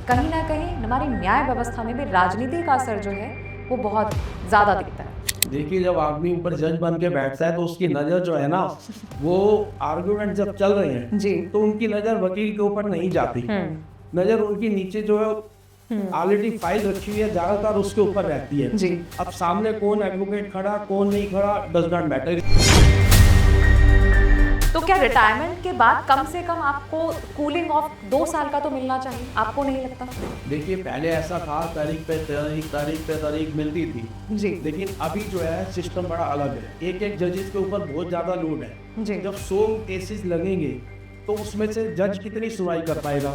कहीं ना कहीं हमारी न्याय व्यवस्था में भी राजनीति का असर जो है वो बहुत ज्यादा दिखता है। देखिए, जब आदमी ऊपर जज बन के बैठता है तो उसकी नजर जो है ना, वो आर्गुमेंट जब चल रहे हैं जी। तो उनकी नजर वकील के ऊपर नहीं जाती। नजर उनकी नीचे जो है ऑलरेडी फाइल रखी हुई है, ज्यादातर उसके ऊपर रहती है। जी। अब सामने कौन एडवोकेट खड़ा कौन नहीं खड़ा डज नॉट मैटर। तो क्या रिटायरमेंट के बाद कम से कम आपको कूलिंग ऑफ 2 साल का तो मिलना चाहिए, आपको नहीं लगता? देखिए, पहले ऐसा था, तारीख पे तारीख, तारीख पे तारीख मिलती थी जी। लेकिन अभी जो है सिस्टम बड़ा अलग है। एक एक जजेस के ऊपर बहुत ज्यादा लोड है। जी। जब 100 केसेस लगेंगे तो उसमें से जज कितनी सुनवाई कर पाएगा?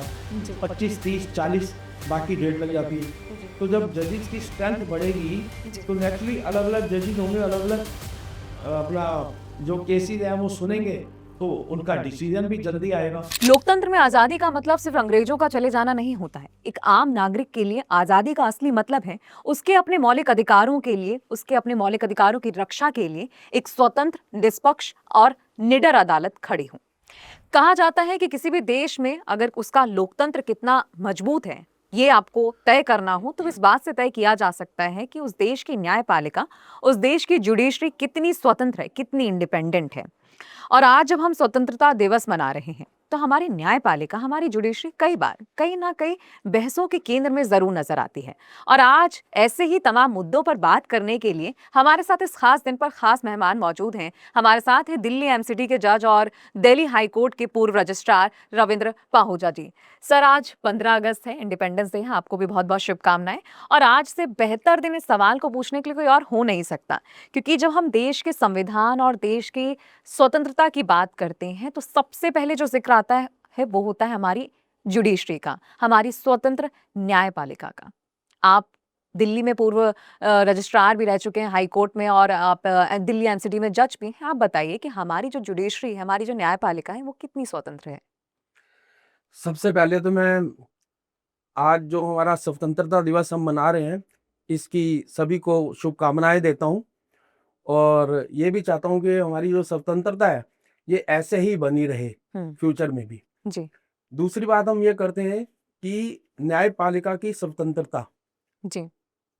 25, 30, 40, बाकी डेट लग जाती है। तो जब जजेस की स्ट्रेंथ बढ़ेगी तो नेचुरली अलग अलग जजेस होंगे, अलग अलग अपना जो केसेस हैं वो सुनेंगे, तो उनका डिसीजन भी जल्दी आएगा। लोकतंत्र में आजादी का मतलब सिर्फ अंग्रेजों का चले जाना नहीं होता है। एक आम नागरिक के लिए आजादी का असली मतलब है उसके अपने मौलिक अधिकारों के लिए, उसके अपने मौलिक अधिकारों की रक्षा के लिए एक स्वतंत्र, निष्पक्ष और निडर अदालत खड़ी हो। कहा जाता है कि किसी भी देश में अगर उसका लोकतंत्र कितना मजबूत है ये आपको तय करना हो तो इस बात से तय किया जा सकता है कि उस देश की न्यायपालिका, उस देश की जुडिशरी कितनी स्वतंत्र है, कितनी इंडिपेंडेंट है। और आज जब हम स्वतंत्रता दिवस मना रहे हैं तो हमारी न्यायपालिका, हमारी जुडिशरी कई बार कहीं ना कहीं बहसों के केंद्र में जरूर नजर आती है। और आज ऐसे ही तमाम मुद्दों पर बात करने के लिए हमारे साथ इस खास दिन पर खास मेहमान मौजूद हैं। हमारे साथ है दिल्ली एमसीडी के जज और दिल्ली हाई कोर्ट के पूर्व रजिस्ट्रार रविंद्र पाहुजा जी। सर, आज 15 अगस्त है, इंडिपेंडेंस डे है, आपको भी बहुत बहुत शुभकामनाएं। और आज से बेहतर दिन इस सवाल को पूछने के लिए कोई और हो नहीं सकता, क्योंकि जब हम देश के संविधान और देश की स्वतंत्रता की बात करते हैं तो सबसे पहले जो जिक्र आता है वो होता है हमारी जुडिशरी का, हमारी स्वतंत्र न्यायपालिका का। आप दिल्ली में पूर्व रजिस्ट्रार भी रह चुके हैं हाई कोर्ट में, और आप दिल्ली एमसीडी में जज भी हैं। आप बताइए कि हमारी जो जुडिशरी है, हमारी जो न्यायपालिका है, वो कितनी स्वतंत्र है? सबसे पहले तो मैं आज जो हमारा स्वतंत्रता दिवस हम मना रहे हैं इसकी सभी को शुभकामनाएं देता हूं, और ये भी चाहता हूं कि हमारी जो स्वतंत्रता है ये ऐसे ही बनी रहे फ्यूचर में भी। जी। दूसरी बात हम ये करते हैं कि न्यायपालिका की स्वतंत्रता, जी।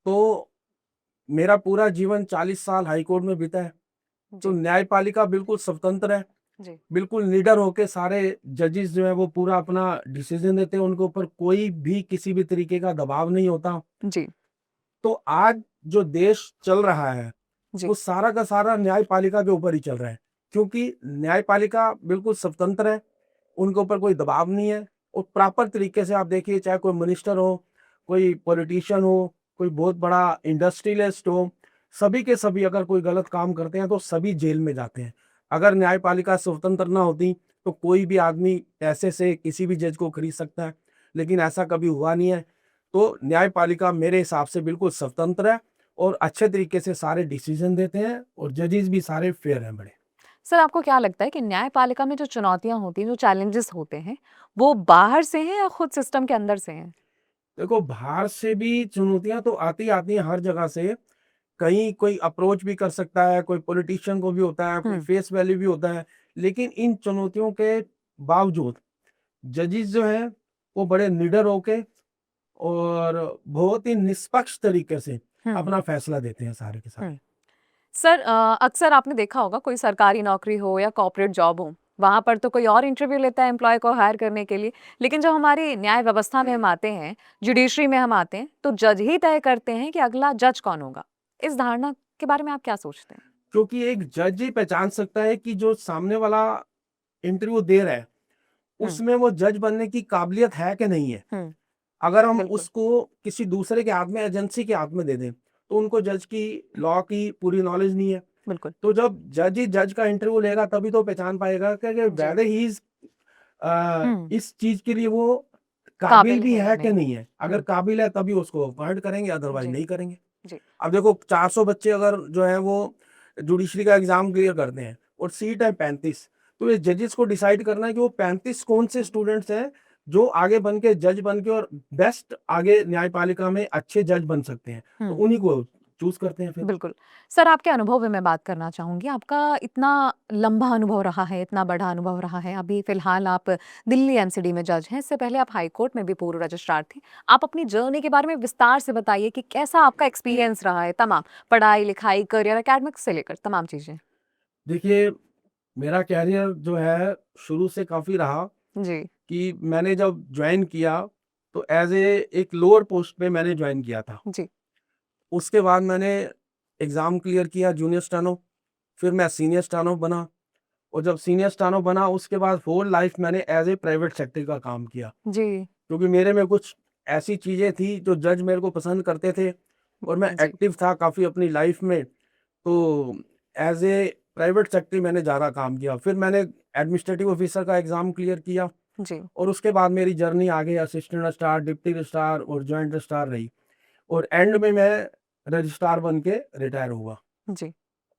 तो मेरा पूरा जीवन 40 साल हाई कोर्ट में बीता है, तो जी। न्यायपालिका बिल्कुल स्वतंत्र है, जी। बिल्कुल निडर होके सारे जजेस जो है वो पूरा अपना डिसीजन देते हैं, उनके ऊपर कोई भी किसी भी तरीके का दबाव नहीं होता। जी। तो आज जो देश चल रहा है जी। वो सारा का सारा न्यायपालिका के ऊपर ही चल रहा है, क्योंकि न्यायपालिका बिल्कुल स्वतंत्र है, उनके ऊपर कोई दबाव नहीं है। और प्रॉपर तरीके से आप देखिए, चाहे कोई मिनिस्टर हो, कोई पॉलिटिशियन हो, कोई बहुत बड़ा इंडस्ट्रियलिस्ट हो, सभी के सभी अगर कोई गलत काम करते हैं तो सभी जेल में जाते हैं। अगर न्यायपालिका स्वतंत्र ना होती तो कोई भी आदमी पैसे से किसी भी जज को खरीद सकता है, लेकिन ऐसा कभी हुआ नहीं है। तो न्यायपालिका मेरे हिसाब से बिल्कुल स्वतंत्र है और अच्छे तरीके से सारे डिसीजन देते हैं, और जजेस भी सारे फेयर हैं बड़े। सर, आपको क्या लगता है कि न्यायपालिका में जो चुनौतियां होती हैं, जो चैलेंजेस होते हैं, वो बाहर से हैं या खुद सिस्टम के अंदर से हैं? देखो, बाहर से भी चुनौतियां तो आती हैं हर जगह से। कहीं कोई अप्रोच भी कर सकता है, कोई पॉलिटिशियन को भी होता है, कोई फेस वैल्यू भी होता है, लेकिन इन चुनौतियों के बावजूद जजेस जो हैं वो बड़े निडर होके और बहुत ही निष्पक्ष तरीके से अपना फैसला देते हैं सारे के सारे। सर, अक्सर आपने देखा होगा कोई सरकारी नौकरी हो या कॉर्पोरेट जॉब हो, वहां पर तो कोई और इंटरव्यू लेता है एम्प्लॉय को हायर करने के लिए, लेकिन जब हमारी न्याय व्यवस्था में हम आते हैं, जुडिशरी में हम आते हैं, तो जज ही तय करते हैं कि अगला जज कौन होगा। इस धारणा के बारे में आप क्या सोचते हैं? क्योंकि एक जज ही पहचान सकता है कि जो सामने वाला इंटरव्यू दे रहा है उसमें वो जज बनने की काबिलियत है कि नहीं है। अगर हम बिल्कुल। उसको किसी दूसरे के हाथ में, एजेंसी के हाथ में दे दें, तो उनको जज की लॉ की पूरी नॉलेज नहीं है। बिल्कुल। तो जब जज ही जज का इंटरव्यू लेगा तभी तो पहचान पाएगा कि वेदर ही इज इस चीज के लिए वो काबिल भी है कि नहीं है। अगर काबिल है तभी उसको अपॉइंट करेंगे, अदरवाइज नहीं करेंगे। जी। अब देखो, 400 बच्चे अगर जो है वो जुडिशरी का एग्जाम क्लियर करते हैं और सीट है 35, तो ये जजेस को डिसाइड करना है कि वो 35 कौन से स्टूडेंट्स हैं जो आगे बन के जज बन के और बेस्ट आगे न्यायपालिका में अच्छे जज बन सकते हैं, तो उन्हीं को चूज करते हैं फिर। बिल्कुल। सर, आपके अनुभव में मैं बात करना चाहूँगी। आपका इतना लंबा अनुभव रहा है, इतना बड़ा अनुभव रहा है। अभी फ़िलहाल आप दिल्ली एमसीडी में जज हैं, इससे पहले आप हाई कोर्ट में भी पूर्व रजिस्ट्रार थे। आप अपनी जर्नी के बारे में विस्तार से बताइए कि कैसा आपका एक्सपीरियंस रहा है तमाम पढ़ाई-लिखाई, करियर, एकेडमिक्स से लेकर तमाम चीज़ें? देखिए, मेरा कैरियर जो है शुरू से काफ़ी रहा जी, कि मैंने जब जॉइन किया, तो एज़ एक लोअर पोस्ट पे मैंने जॉइन किया था। जी, उसके बाद मैंने एग्ज़ाम क्लियर किया जूनियर स्टेनो, फिर मैं सीनियर स्टेनो बना और जब सीनियर स्टेनो बना उसके बाद होल लाइफ़ मैंने एज़ ए प्राइवेट सेक्टर का काम किया। जी, क्योंकि मेरे में कुछ ऐसी चीज़ें थी जो जज मेरे को पसंद करते थे और मैं जी, एक्टिव था काफ़ी अपनी लाइफ़ में, तो एज़ ए प्राइवेट सेक्टर मैंने ज़्यादा काम किया। फिर मैंने एडमिनिस्ट्रेटिव ऑफ़िसर का एग्ज़ाम क्लियर किया जी, और उसके बाद मेरी जर्नी आगे असिस्टेंट रजिस्ट्रार, डिप्टी रजिस्ट्रार और जॉइंट रजिस्ट्रार रही और एंड में मैं रजिस्ट्रार बन के रिटायर हुआ। जी।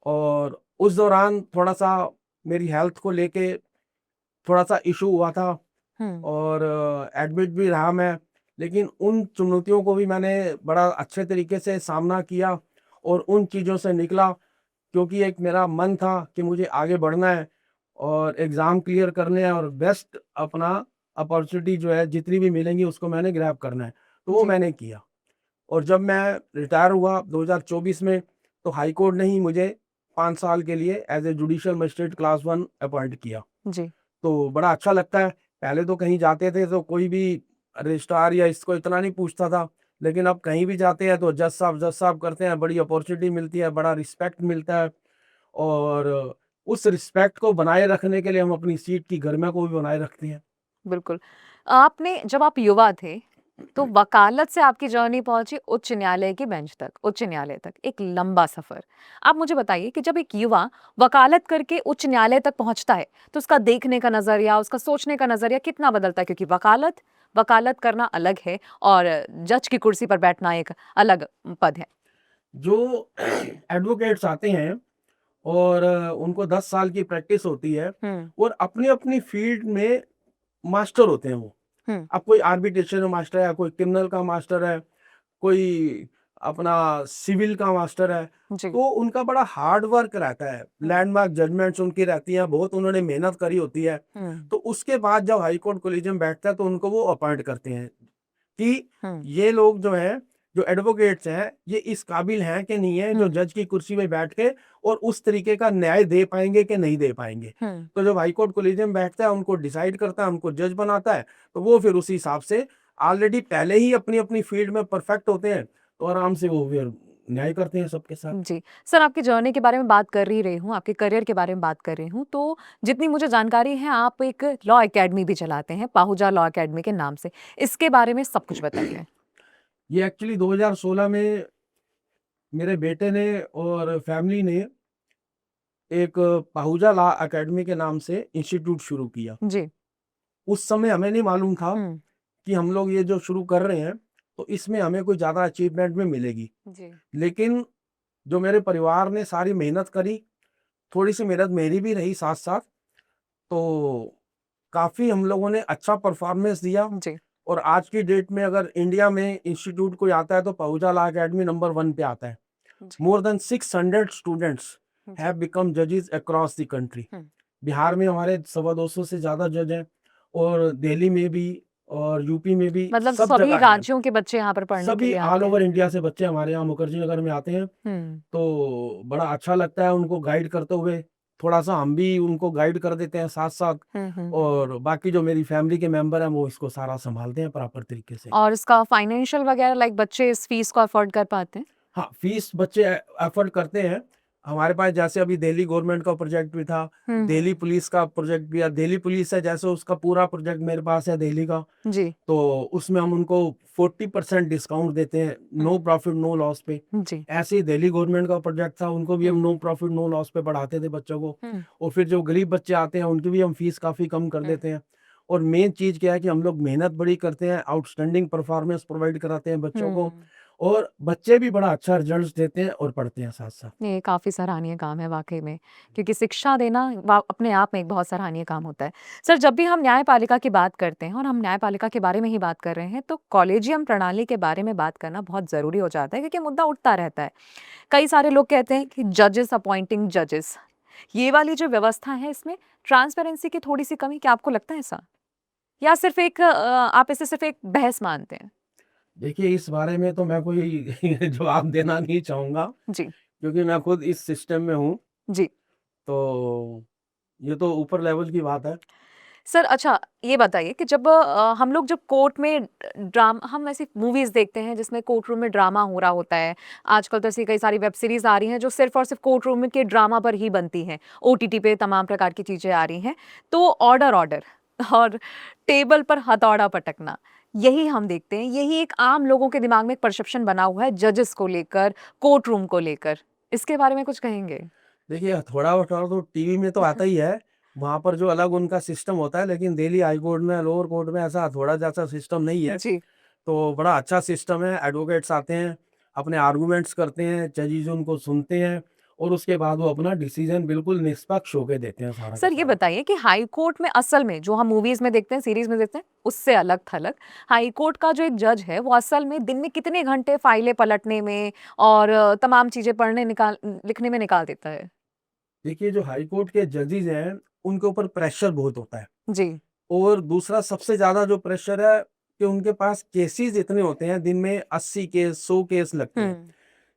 और उस दौरान थोड़ा-सा मेरी हेल्थ को लेके थोड़ा-सा इश्यू हुआ था हुँ, और एडमिट भी रहा मैं, लेकिन उन चुनौतियों को भी मैंने बड़ा अच्छे तरीके से सामना किया और उन चीज़ों से निकला क्योंकि एक मेरा मन था कि मुझे आगे बढ़ना है और एग्ज़ाम क्लियर करने हैं और बेस्ट अपना अपॉर्चुनिटी जो है जितनी भी मिलेंगी उसको मैंने ग्रैब करना है, तो वो जी, मैंने किया। और जब मैं रिटायर हुआ 2024 में, तो हाई कोर्ट ने ही मुझे 5 साल के लिए as a judicial magistrate class 1 appoint किया। जी, तो बड़ा अच्छा लगता है। पहले तो कहीं जाते थे तो कोई भी रजिस्ट्रार या इसको इतना नहीं पूछता था। लेकिन अब कहीं भी जाते हैं तो जज साहब करते हैं, बड़ी अपॉर्च्युनिटी मिलती है, बड़ा रिस्पेक्ट मिलता है और उस रिस्पेक्ट को बनाए रखने के लिए हम अपनी सीट की गरिमा को भी बनाए रखते हैं। बिल्कुल। आपने जब आप युवा थे तो वकालत से आपकी जर्नी पहुंची उच्च न्यायालय की बेंच तक, उच्च न्यायालय तक, एक लंबा सफर। आप मुझे बताइए कि जब एक युवा वकालत करके उच्च न्यायालय तक पहुंचता है, तो उसका देखने का नजरिया, उसका सोचने का नजरिया कितना बदलता है? क्योंकि वकालत वकालत करना अलग है और जज की कुर्सी पर बैठना एक अलग पद है। जो एडवोकेट्स आते हैं और उनको 10 साल की प्रैक्टिस होती है हुँ, और अपनी-अपनी फील्ड में मास्टर होते हैं वो। हुँ, अब कोई आर्बिट्रेशन में मास्टर है, कोई क्रिमिनल का मास्टर है, कोई अपना सिविल का मास्टर है, जी, तो उनका बड़ा हार्ड वर्क रहता है। हुँ, लैंडमार्क जजमेंट्स उनकी रहती हैं, बहुत उन्होंने मेहनत करी होती है। हुँ, तो उसके बाद जब हाई कोर्ट कोलिजियम बैठता है तो उनको वो अपॉइंट करते हैं कि हुँ, ये लोग जो हैं, जो एडवोकेट्स हैं, ये इस काबिल हैं कि नहीं है जो हुँ, जज की कुर्सी में बैठ के और उस तरीके का न्याय दे पाएँगे कि नहीं दे पाएँगे। हुँ, तो जब हाई कोर्ट कोलिजियम बैठता है, उनको डिसाइड करता है, उनको जज बनाता है, तो वो फिर उसी हिसाब से ऑलरेडी पहले ही अपनी-अपनी फील्ड में परफेक्ट होते हैं, तो आराम से वो फिर न्याय करते हैं सबके साथ। जी। सर, आपकी जर्नी के बारे में बात कर ही रही हूँ, आपके करियर के बारे में बात कर रही हूँ, तो जितनी मुझे जानकारी है आप एक लॉ अकेडमी भी चलाते हैं, पाहुजा लॉ अकेडमी के नाम से। इसके बारे में सब कुछ बताइए? ये एक्चुअली 2016 में मेरे बेटे ने और फैमिली ने एक पाहुजा लॉ अकेडमी के नाम से इंस्टीट्यूट शुरू किया। जी। उस समय हमें नहीं मालूम था हुँ, कि हम लोग ये जो शुरू कर रहे हैं, तो इसमें हमें कोई ज़्यादा अचीवमेंट भी मिलेगी। जी। लेकिन जो मेरे परिवार ने सारी मेहनत करी, थोड़ी-सी मेहनत मेरी भी रही साथ-साथ, तो काफ़ी हम लोगों ने अच्छा परफ़ॉर्मेंस दिया जी, और आज की डेट में अगर इंडिया में इंस्टीट्यूट कोई आता है, तो पहूजा लॉ अकेडमी नंबर 1 पे आता है। जी, मोर देन 600 स्टूडेंट्स जी। हैव बिकम जजेस अक्रॉस द कंट्री। हुँ, बिहार में हमारे सवा 200 से ज़्यादा जज हैं और दिल्ली में भी और यूपी में भी मतलब सब सभी जगह हैं। राज्यों के बच्चे यहाँ पर पढ़ने के सभी लिए ऑल आते हैं। ओवर इंडिया से बच्चे हमारे यहाँ मुखर्जी नगर में आते हैं, हुँ, तो बड़ा अच्छा लगता है उनको गाइड करते हुए। थोड़ा-सा हम भी उनको गाइड कर देते हैं साथ-साथ हुँ, हुँ। और बाकी जो मेरी फैमिली के मेंबर हैं, वो इसको सारा सँभालते हैं प्रॉपर तरीके से। और इसका फाइनेंशियल वगैरह लाइक बच्चे इस फीस को अफोर्ड कर पाते हैं? हाँ, फीस बच्चे एफर्ट करते हैं। हमारे पास जैसे अभी दिल्ली गवर्नमेंट का प्रोजेक्ट भी था, हुँ, दिल्ली पुलिस का प्रोजेक्ट भी है। दिल्ली पुलिस है जैसे उसका पूरा प्रोजेक्ट मेरे पास है दिल्ली का, जी, तो उसमें हम उनको 40% डिस्काउंट देते हैं, नो हुँ, प्रॉफिट नो लॉस पे। जी, ऐसे ही दिल्ली गवर्नमेंट का प्रोजेक्ट था, उनको भी हम हुँ, नो प्रॉफिट नो लॉस पे पढ़ाते थे बच्चों को हुँ, और फिर जो गरीब बच्चे आते हैं, उनकी भी हम फीस काफ़ी कम कर हुँ, देते हैं। और मेन चीज़ क्या है कि हम लोग मेहनत बड़ी करते हैं, आउटस्टैंडिंग परफॉर्मेंस प्रोवाइड कराते हैं बच्चों को हुँ। और बच्चे भी बड़ा अच्छा रिजल्ट देते हैं और पढ़ते हैं साथ साथ। ये काफ़ी सराहनीय काम है वाक़ई में, क्योंकि शिक्षा देना अपने आप में एक बहुत सराहनीय काम होता है। सर, जब भी हम न्यायपालिका की बात करते हैं और हम न्यायपालिका के बारे में ही बात कर रहे हैं, तो कॉलेजियम प्रणाली के बारे में बात करना बहुत ज़रूरी हो जाता है, क्योंकि मुद्दा उठता रहता है। कई सारे लोग कहते हैं कि जजेस अपॉइंटिंग जजेस, ये वाली जो व्यवस्था है, इसमें ट्रांसपेरेंसी की थोड़ी-सी कमी, क्या आपको लगता है ऐसा? या सिर्फ़ एक आप इसे सिर्फ़ एक बहस मानते हैं? देखिए, इस बारे में तो मैं कोई जवाब देना नहीं चाहूँगा, जी, क्योंकि मैं खुद इस सिस्टम में हूँ, जी। तो ये तो ऊपर लेवल की बात है। सर, अच्छा, ये बताइए कि हम लोग जब कोर्ट में हम ऐसी मूवीज़ देखते हैं जिसमें कोर्ट रूम में ड्रामा हो रहा होता है। आजकल तो ऐसी कई सारी वेब सीरीज़ आ रही हैं जो सिर्फ़ और सिर्फ़ कोर्ट रूम के ड्रामा पर ही बनती हैं। ओटीटी पे तमाम प्रकार की चीज़ें आ रही हैं। तो ऑर्डर ऑर्डर और टेबल पर हथौड़ा पटकना, यही हम देखते हैं। यही एक आम लोगों के दिमाग में एक परसेप्शन बना हुआ है जजेस को लेकर, कोर्ट रूम को लेकर। इसके बारे में कुछ कहेंगे? देखिए, हथौड़ा-वथौड़ा तो टीवी में तो आता ही है, वहाँ पर जो अलग उनका सिस्टम होता है, लेकिन दिल्ली हाई कोर्ट में, लोअर कोर्ट में ऐसा हथौड़ा जैसा सिस्टम नहीं है। जी। तो बड़ा अच्छा सिस्टम है, एडवोकेट्स आते हैं, अपने आर्गुमेंट्स करते हैं, जजेस उनको सुनते हैं और उसके बाद वो अपना डिसीजन बिल्कुल निष्पक्ष होके देते हैं सारा का सर, ये सारा। बताइए कि हाई कोर्ट में असल में जो हम मूवीज में देखते हैं, सीरीज में देखते हैं, उससे अलग थलग हाई कोर्ट का जो एक जज है, वो असल में दिन में कितने घंटे फाइलें पलटने में और तमाम चीजें पढ़ने निकाल लिखने में निकाल देता है? देखिए, जो हाई कोर्ट के जजेस हैं, उनके ऊपर प्रेशर बहुत होता है जी। और दूसरा सबसे ज़्यादा जो प्रेशर है कि उनके पास केसेज़ इतने होते हैं, दिन में 80 केस, 100 केस लगते हैं। हम्म।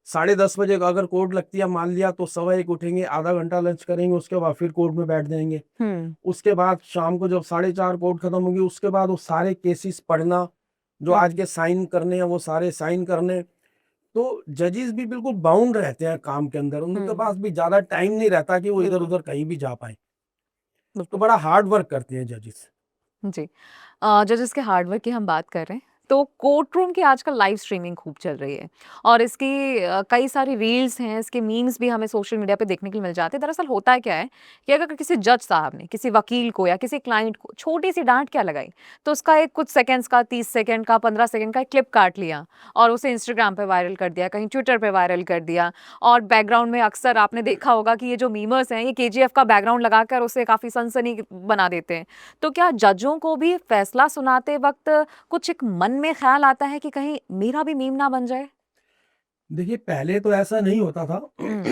साढ़े 10 बजे का अगर कोर्ट लगती है, मान लिया तो सवा 1 उठेंगे, आधा घंटा लंच करेंगे, उसके बाद फिर कोर्ट में बैठ जाएँगे। हम्म। उसके बाद शाम को जब 4:30 कोर्ट खत्म होगी, उसके बाद वो सारे केसेस पढ़ना, जो आज हम्म। के साइन करने हैं, वो सारे साइन करने। तो जजेस भी बिल्कुल बाउंड रहते हैं काम के अंदर, उनके हम्म। पास भी ज़्यादा टाइम नहीं रहता कि वो बिल्कुल। इधर-उधर कहीं भी जा पाएँ। तो बिल्कुल। बड़ा हार्ड वर्क करते हैं जजेस। जी। जजेस के हार्डवर्क की हम बात कर रहे हैं, तो कोर्ट रूम की आजकल लाइव स्ट्रीमिंग खूब चल रही है और इसकी कई सारी रील्स हैं, इसके मीम्स भी हमें सोशल मीडिया पे देखने के लिए मिल जाते हैं। दरअसल होता है क्या है कि अगर किसी जज साहब ने किसी वकील को या किसी क्लाइंट को छोटी सी डांट क्या लगाई, तो उसका एक कुछ सेकंड्स का, 30 सेकंड का, 15 सेकंड का एक क्लिप काट लिया और उसे इंस्टाग्राम पे वायरल कर दिया, कहीं ट्विटर पे वायरल कर दिया और बैकग्राउंड में अक्सर आपने देखा होगा कि ये जो मीमर्स हैं, ये केजीएफ का बैकग्राउंड लगाकर उसे काफ़ी सनसनी बना देते हैं। तो क्या जजों को भी फैसला सुनाते वक्त कुछ एक मन में ख्याल आता है कि कहीं मेरा भी मीम ना बन जाए? देखिए, पहले तो ऐसा नहीं होता था, हुँ।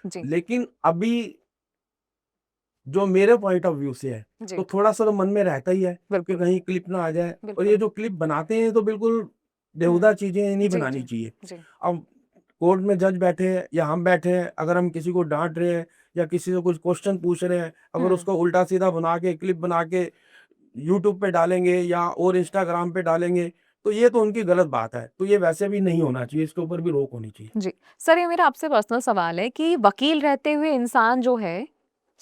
जी, लेकिन अभी जो मेरे पॉइंट ऑफ व्यू से है, जी। तो थोड़ा-सा तो मन में रहता ही है कि बिल्कुल, कहीं क्लिप ना आ जाए और ये बिल्कुल। जो क्लिप बनाते हैं, तो बिल्कुल हुँ। बेहुदा चीज़ें नहीं जी, बनानी जी, चाहिए। जी। अब कोर्ट में जज बैठे हैं या हम बैठे हैं, अगर हम किसी को डाँट रहे हैं या किसी से कुछ क्वेश्चन पूछ रहे हैं, अगर हुँ। उसको उल्टा-सीधा बना के, क्लिप बना के यूट्यूब पे डालेंगे या और इंस्टाग्राम पे डालेंगे, तो ये तो उनकी गलत बात है। तो ये वैसे भी नहीं होना चाहिए, इसके ऊपर भी रोक होनी चाहिए। जी। सर, ये मेरा आपसे पर्सनल सवाल है कि वकील रहते हुए इंसान जो है,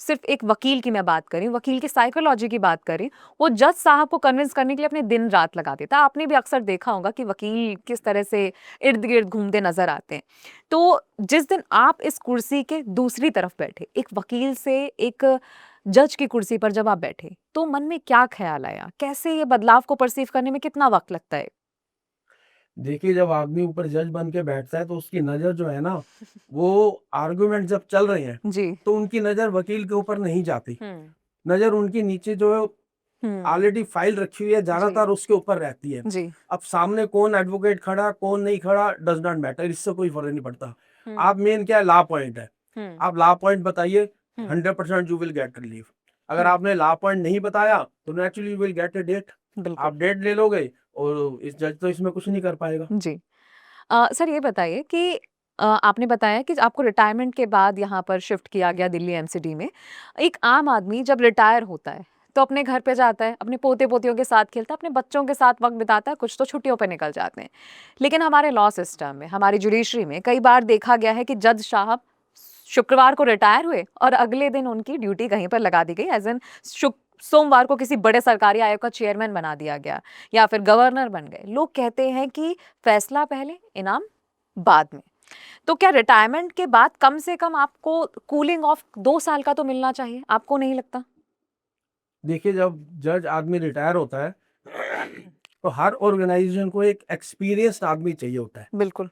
सिर्फ़ एक वकील की मैं बात कर रही हूँ, वकील की साइकोलॉजी की बात कर रही हूँ, वो जज साहब को कन्विंस करने के लिए अपने दिन-रात लगा देता है। आपने भी अक्सर देखा होगा कि वकील किस तरह से इर्द-गिर्द घूमते नज़र आते हैं। तो जिस दिन आप इस कुर्सी के दूसरी तरफ बैठे, एक वकील से एक जज की कुर्सी पर जब आप बैठे, तो मन में क्या ख़्याल आया? कैसे ये बदलाव को पर्सीव करने में कितना वक़्त लगता है? देखिए, जब आदमी ऊपर जज बन के बैठता है, तो उसकी नज़र जो है ना, वो आर्गुमेंट जब चल रहे हैं, जी। तो उनकी नज़र वकील के ऊपर नहीं जाती। हुँ। नज़र उनकी नीचे जो है हुँ। ऑलरेडी फाइल रखी हुई है, जी, ज़्यादातर उसके ऊपर रहती है। जी। अब सामने कौन एडवोकेट खड़ा, कौन नहीं खड़ा, डज़ नॉट मैटर, इससे कोई फ़र्क नहीं पड़ता। हुँ। आप मेन क्या है, लॉ पॉइंट है। हुँ। आप लॉ पॉइंट बताइए, हुँ। 100% यू विल गेट रिलीफ। अगर हुँ। आपने लॉ पॉइंट नहीं बताया, तो naturally you will get a date. बिल्कुल। आप डेट ले लोगे और इस जज तो इसमें कुछ नहीं कर पाएगा। जी। सर, ये बताइए कि आपने बताया कि आपको रिटायरमेंट के बाद यहाँ पर शिफ्ट किया गया दिल्ली एमसीडी में। एक आम आदमी जब रिटायर होता है, तो अपने घर पे जाता है, अपने पोते-पोतियों के साथ खेलता है, अपने बच्चों के साथ वक़्त बिताता है, कुछ तो छुट्टियों पे निकल जाते हैं। लेकिन हमारे लॉ सिस्टम में, हमारी जुडिशरी में कई बार देखा गया है कि जज साहब शुक्रवार को रिटायर हुए और अगले दिन उनकी ड्यूटी कहीं पर लगा दी गई, एज़ इन सोमवार को किसी बड़े सरकारी आयोग का चेयरमैन बना दिया गया या फिर गवर्नर बन गए। लोग कहते हैं कि फैसला पहले, इनाम बाद में। तो क्या रिटायरमेंट के बाद कम से कम आपको कूलिंग ऑफ 2 साल का तो मिलना चाहिए, आपको नहीं लगता? देखिए, जब जज आदमी रिटायर होता है, तो हर ऑर्गेनाइजेशन को एक एक्सपीरियंस्ड आदमी चाहिए होता है। बिल्कुल।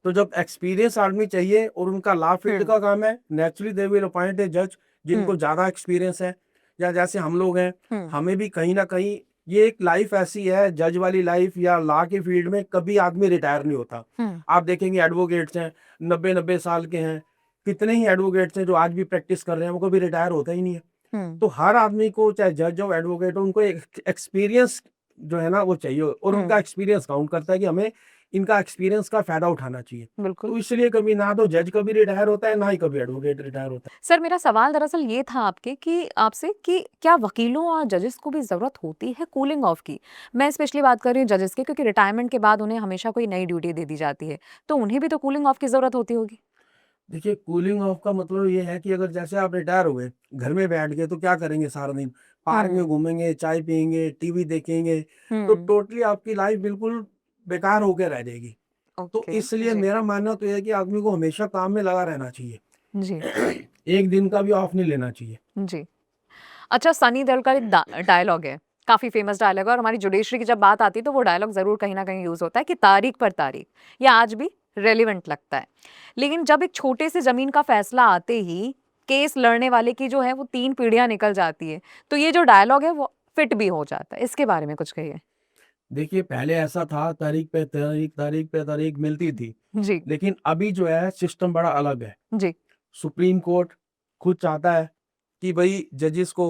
तो जब एक्सपीरियंस आदमी चाहिए और उनका लॉ फील्ड हम्म। का काम है, नेचुरली दे विल अपॉइंट ए जज जिनको हम्म। ज़्यादा एक्सपीरियंस है, या जैसे हम लोग हैं, हम्म। हमें भी कहीं ना कहीं ये एक लाइफ ऐसी है, जज वाली लाइफ या लॉ के फील्ड में कभी आदमी रिटायर नहीं होता। हम्म। आप देखेंगे एडवोकेट्स हैं, 90-90 साल के हैं, कितने ही एडवोकेट्स हैं जो आज भी प्रैक्टिस कर रहे हैं, वो कभी रिटायर होता ही नहीं है। हम्म। तो हर आदमी को, चाहे जज हो एडवोकेट हो, उनको एक एक्सपीरियंस जो है ना वो चाहिए, और उनका हम्म। एक्सपीरियंस काउंट करता है कि हमें इनका एक्सपीरियंस का फायदा उठाना चाहिए। बिल्कुल। तो इसलिए कभी ना तो जज कभी रिटायर होता है, ना ही कभी एडवोकेट रिटायर होता है। सर मेरा सवाल दरअसल ये था आपसे कि क्या वकीलों और जजेस को भी ज़रूरत होती है कूलिंग ऑफ की? मैं स्पेशली बात कर रही हूँ जजेस की, क्योंकि रिटायरमेंट के बाद उन्हें हमेशा कोई नई ड्यूटी दे दी जाती है, तो उन्हें भी तो कूलिंग ऑफ की ज़रूरत होती होगी। देखिए, कूलिंग ऑफ का मतलब ये है कि अगर जैसे आप रिटायर हो गए, घर में बैठ गए, तो क्या करेंगे सारा दिन? पार्क में हम्म। घूमेंगे, चाय पियेंगे, टीवी देखेंगे, तो हम्म। टोटली आपकी लाइफ बिल्कुल बेकार होके रह जाएगी। तो ओके। इसलिए जी। मेरा मानना तो ये है कि आदमी को हमेशा काम में लगा रहना चाहिए। जी। एक दिन का भी ऑफ नहीं लेना चाहिए। जी। अच्छा, सनी देओल का एक डायलॉग है, काफ़ी फेमस डायलॉग है, और हमारी जुडिशरी की जब बात आती है तो वो डायलॉग ज़रूर कहीं न कहीं यूज़ होता है कि तारीख पर तारीख। ये आज भी रेलेवेंट लगता है। लेकिन जब एक छोटे से ज़मीन का फैसला आते ही केस लड़ने वाले की जो है वो 3 पीढ़ियाँ निकल जाती है। तो ये जो डायलॉग है वो फिट भी हो जाता है। इसके बारे में कुछ कहिए? देखिए, पहले ऐसा था, तारीख पे तारीख, तारीख पे तारीख मिलती थी। जी। लेकिन अभी जो है सिस्टम बड़ा अलग है। जी। सुप्रीम कोर्ट खुद चाहता है कि भई जजेस को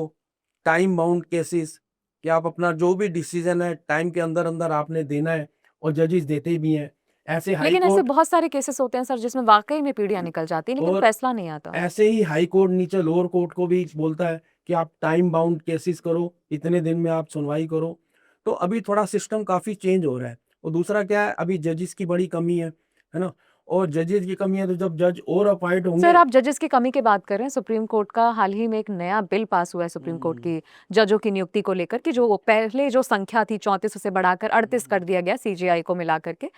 टाइम बाउंड केसेस, कि आप अपना जो भी डिसीजन है टाइम के अंदर-अंदर आपने देना है, और जजेस देते भी हैं। ऐसे हाई लेकिन ऐसे कोर्ट, बहुत सारे केसेस होते हैं सर जिसमें वाक़ई में पीढ़ियाँ निकल जाती हैं लेकिन और फैसला नहीं आता। ऐसे ही हाई कोर्ट नीचे लोअर कोर्ट को भी बोलता है कि आप टाइम बाउंड केसेस करो, इतने दिन में आप सुनवाई करो। तो अभी थोड़ा सिस्टम काफ़ी चेंज हो रहा है। और दूसरा क्या है, अभी जजेस की बड़ी कमी है ना? और जजेस की कमी है, तो जब जज और अपॉइंट सर होंगे। आप जजेस की कमी की बात कर रहे हैं, सुप्रीम कोर्ट का हाल ही में एक नया बिल पास हुआ है सुप्रीम कोर्ट हुँ, की जजों की नियुक्ति को लेकर, कि जो पहले जो संख्या थी 34 उसे बढ़ाकर 38 कर दिया गया सीजेआई को मिला करके।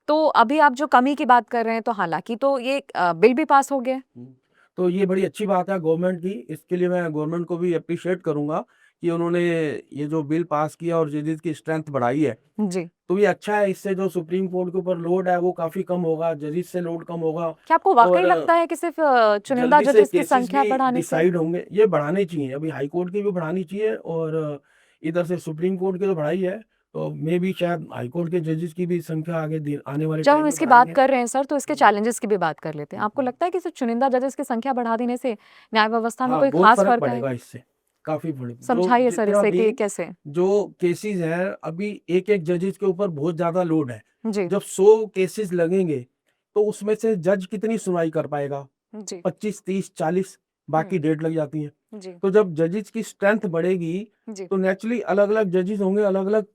तो अभी आप जो कमी की बात कर रहे हैं, तो हालांकि तो ये बिल भी पास हो गया है। हुँ। तो ये बड़ी अच्छी बात है गवर्नमेंट की, इसके लिए मैं गवर्नमेंट को भी एप्रिशिएट करूँगा कि उन्होंने ये जो बिल पास किया और जजेस की स्ट्रेंथ बढ़ाई है। जी। तो ये अच्छा है, इससे जो सुप्रीम कोर्ट के ऊपर लोड है वो काफ़ी कम होगा, जजेस से लोड कम होगा, क्या आपको वाकई और लगता है कि सिर्फ चुनिंदा जल्दी से जजेस की केसेस संख्या भी बढ़ाने से? डिसाइड होंगे। ये बढ़ाने चाहिए, अभी हाई कोर्ट की भी बढ़ानी चाहिए, और इधर से सुप्रीम कोर्ट की तो बढ़ाई है, तो मे बी शायद हाई कोर्ट के जजेस की भी संख्या आगे आने वाले जब टाइम हम में इसकी बात बढ़ाएंगे। कर रहे हैं सर, तो इसके चैलेंजेस की भी बात कर लेते हैं। आपको लगता है कि सिर्फ चुनिंदा जजेस की संख्या बढ़ा देने से न्याय व्यवस्था में हाँ, कोई बहुत खास फर्क फर्क पड़ेगा आएगा? इससे, काफ़ी फर्क। जो समझाइए सर जितना इसे भी कि कैसे? जो केसेस हैं, अभी एक-एक जजेस के ऊपर बहुत ज़्यादा लोड है। जी। जब 100 केसेस लगेंगे, तो उसमें से जज कितनी सुनवाई कर पाएगा? जी। 25, 30, 40, बाकी हुँ। डेट लग जाती है। जी। तो जब जजेस की स्ट्रेंथ बढ़ेगी, जी। तो नेचुरली अलग-अलग जजेस होंगे, अलग-अलग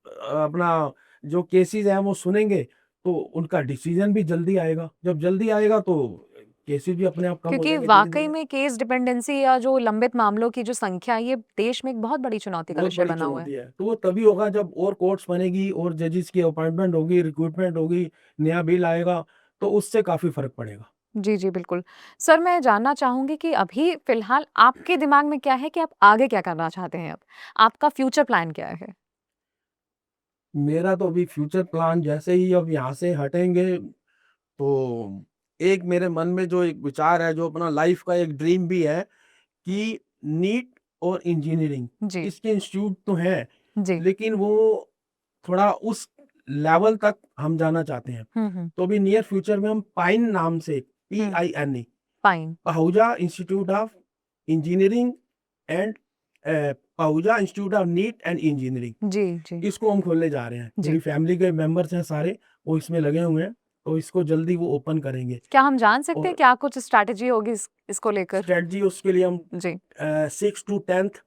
अपना जो केसेस हैं वो सुनेंगे, तो उनका डिसीजन भी जल्दी आएगा। जब जल्दी आएगा तो केसेस भी अपने आप कम हो क्योंकि जाएंगे वाक़ई धीरे-धीरे। में केस डिपेंडेंसी या जो लंबित मामलों की जो संख्या है, ये देश में एक बहुत बड़ी चुनौती का बहुत विषय बड़ी बना हुआ है। चुनौती है। तो वो तभी होगा जब और कोर्ट्स बनेगी, और जजेस की अपॉइंटमेंट होगी, रिक्रूटमेंट होगी, नया बिल आएगा, तो उससे काफ़ी फ़र्क पड़ेगा। जी, जी, बिल्कुल। सर मैं जानना चाहूँगी कि अभी फ़िलहाल आपके दिमाग में क्या है कि आप आगे क्या करना चाहते हैं अब? आपका फ्यूचर प्लान क्या है? मेरा तो अभी फ्यूचर प्लान, जैसे ही अब यहाँ से हटेंगे, तो एक मेरे मन में जो एक विचार है, जो अपना लाइफ़ का एक ड्रीम भी है, कि नीट और इंजीनियरिंग, जी। इसके इंस्टीट्यूट तो हैं, जी। लेकिन वो थोड़ा उस लेवल तक हम जाना चाहते हैं। हुँ, हुँ। तो अभी नियर फ्यूचर में हम पाइन नाम से, हुँ। PINE, fine. Pahuja institute of engineering and Pahuja institute of NEET and engineering, जी, जी। इसको हम खोलने जा रहे हैं। जी। मेरी फैमिली के मेंबर्स हैं सारे, वो इसमें लगे हुए हैं, तो इसको जल्दी वो ओपन करेंगे। क्या हम जान सकते हैं और क्या कुछ स्ट्रैटेजी होगी इसको लेकर? स्ट्रेटजी उसके लिए हम जी। 6 to 10th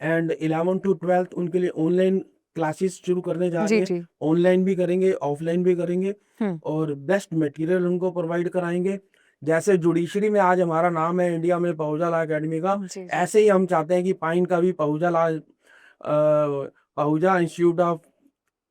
and 11 to 12th उनके लिए ऑनलाइन क्लासेस शुरू करने जा रहे जी, हैं। जी। ऑनलाइन भी करेंगे, ऑफलाइन भी करेंगे, हुँ। और बेस्ट मटेरियल उनको प्रोवाइड कराएँगे। जैसे जुडिशरी में आज हमारा नाम है इंडिया में पहूजा लॉ अकेडमी का, जी, जी। ऐसे ही हम चाहते हैं कि पाइन का भी Pahuja institute of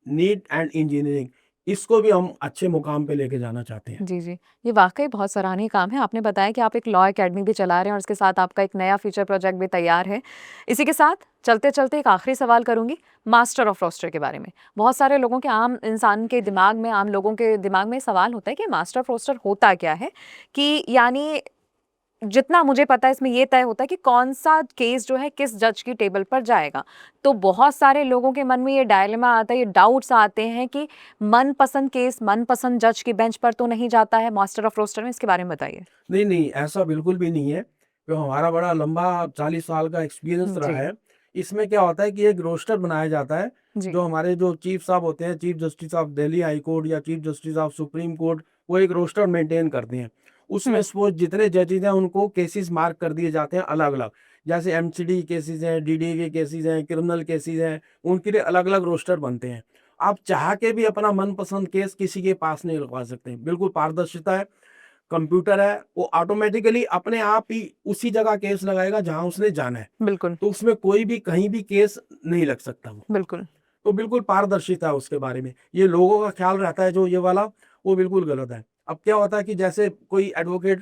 NEET and engineering, इसको भी हम अच्छे मुकाम पे लेके जाना चाहते हैं। जी, जी। ये वाक़ई बहुत सराहनीय काम है। आपने बताया कि आप एक लॉ अकेडमी भी चला रहे हैं और उसके साथ आपका एक नया फ्यूचर प्रोजेक्ट भी तैयार है। इसी के साथ चलते-चलते एक आखिरी सवाल करूँगी मास्टर ऑफ रोस्टर के बारे में। बहुत सारे लोगों के आम इंसान के दिमाग में, आम लोगों के दिमाग में सवाल होता है कि मास्टर ऑफ रोस्टर होता क्या है? कि यानी जितना मुझे पता है इसमें ये तय होता है कि कौन-सा केस जो है किस जज की टेबल पर जाएगा। तो बहुत सारे लोगों के मन में ये डायलेमा आता है, ये डाउट्स आते हैं कि मनपसंद केस मनपसंद जज की बेंच पर तो नहीं जाता है मास्टर ऑफ रोस्टर में, इसके बारे में बताइए? नहीं, नहीं, ऐसा बिल्कुल भी नहीं है। जो हमारा बड़ा लंबा 40 साल का एक्सपीरियंस रहा जी, है, इसमें क्या होता है कि एक रोस्टर बनाया जाता है, जी। जो हमारे जो चीफ साहब होते हैं, chief justice of Delhi high court या chief justice of supreme court, वो एक रोस्टर मेंटेन करते हैं। उसमें हुँ, सपोज़ जितने जजेस हैं, उनको केसेस मार्क कर दिए जाते हैं अलग-अलग। जैसे एमसीडी केसेस हैं, डीडी के केसेस हैं, क्रिमिनल केसेस हैं, उनके लिए अलग-अलग रोस्टर बनते हैं। आप चाह के भी अपना मनपसंद केस किसी के पास नहीं लगवा सकते। बिल्कुल पारदर्शिता है। कंप्यूटर है, वो ऑटोमेटिकली अपने आप ही उसी जगह केस लगाएगा जहाँ उसने जाना है। बिल्कुल, तो उसमें कोई भी कहीं भी केस नहीं लग सकता वो। बिल्कुल। तो बिल्कुल पारदर्शिता है उसके बारे में। ये लोगों का ख्याल रहता है जो ये वाला, वो बिल्कुल गलत है। अब क्या होता है कि जैसे कोई एडवोकेट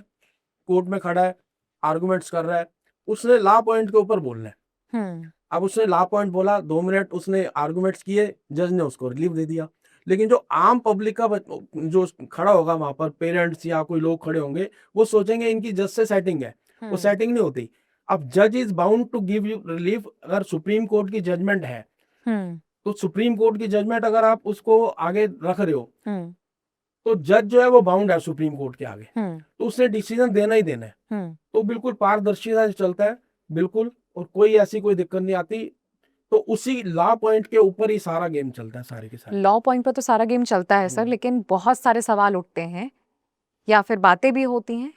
कोर्ट में खड़ा है, आर्गुमेंट्स कर रहा है, उसने लॉ पॉइंट के ऊपर बोलना है। हुँ, अब उसने लॉ पॉइंट बोला, 2 मिनट उसने आर्गुमेंट्स किए, जज ने उसको रिलीफ दे दिया। लेकिन जो आम पब्लिक का जो खड़ा होगा वहाँ पर, पेरेंट्स या कोई लोग खड़े होंगे, वो सोचेंगे इनकी जज से सेटिंग है। वो हुँ, सेटिंग नहीं होती। अब जज is bound to give you relief. अगर सुप्रीम कोर्ट की जजमेंट है, हुँ, तो सुप्रीम कोर्ट की जजमेंट अगर आप उसको आगे रख रहे हो, हुँ, तो जज जो है वो बाउंड है सुप्रीम कोर्ट के आगे। हुँ, तो उसने डिसीजन देना ही देना है। हुँ। तो बिल्कुल पारदर्शिता से चलता है, बिल्कुल, और कोई ऐसी कोई दिक्कत नहीं आती। तो उसी लॉ पॉइंट के ऊपर ही सारा गेम चलता है, सारे के सारे। लॉ पॉइंट पर तो सारा गेम चलता है सर, हुँ। लेकिन बहुत सारे सवाल उठते हैं या फिर बातें भी होती हैं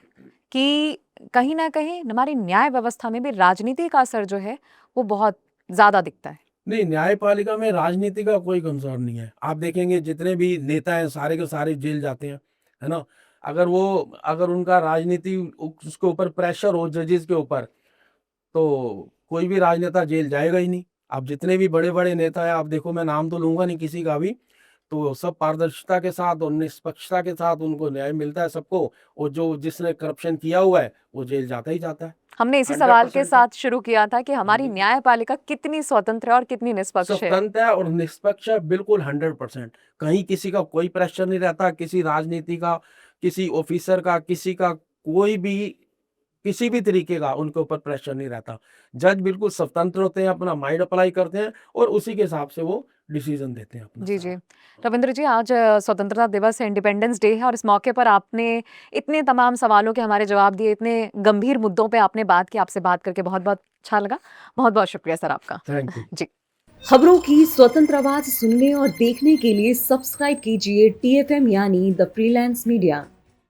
कि कहीं न कहीं हमारी न्याय व्यवस्था में भी राजनीति का असर जो है, वो बहुत ज़्यादा दिखता है। नहीं, न्यायपालिका में राजनीति का कोई कंसर्न नहीं है। आप देखेंगे जितने भी नेता हैं, सारे के सारे जेल जाते हैं, है ना? अगर उनका राजनीति उसके ऊपर प्रेशर हो जजेस के ऊपर, तो कोई भी राजनेता जेल जाएगा ही नहीं। आप जितने भी बड़े-बड़े नेता हैं, आप देखो, मैं नाम तो लूँगा नहीं किसी का भी, तो सब पारदर्शिता के साथ और निष्पक्षता के साथ उनको न्याय मिलता है सबको, और जो जिसने करप्शन किया हुआ है, वो जेल जाता ही जाता है। हमने इसी सवाल के 100% है। साथ शुरू किया था कि हमारी जी। न्यायपालिका कितनी स्वतंत्र है और कितनी निष्पक्ष है। स्वतंत्र है और निष्पक्ष है, बिल्कुल 100%। कहीं किसी का कोई प्रेशर नहीं रहता, किसी राजनीति का, किसी ऑफिसर का, किसी का कोई भी किसी भी तरीके का उनके ऊपर प्रेशर नहीं रहता। जज बिल्कुल स्वतंत्र होते हैं, अपना माइंड अप्लाई करते हैं और उसी के हिसाब से वो डिसीजन देते हैं अपना जी, जी। सारा। रविंद्र जी, आज स्वतंत्रता दिवस है, इंडिपेंडेंस डे है और इस मौके पर आपने इतने तमाम सवालों के हमारे जवाब दिए, इतने गंभीर मुद्दों पे आपने बात की, आपसे बात करके बहुत-बहुत अच्छा लगा। बहुत-बहुत शुक्रिया सर आपका। Thank you. जी। खबरों की स्वतंत्र आवाज सुनने और देखने के लिए सब्सक्राइब कीजिए TFM यानी द फ्रीलांस मीडिया।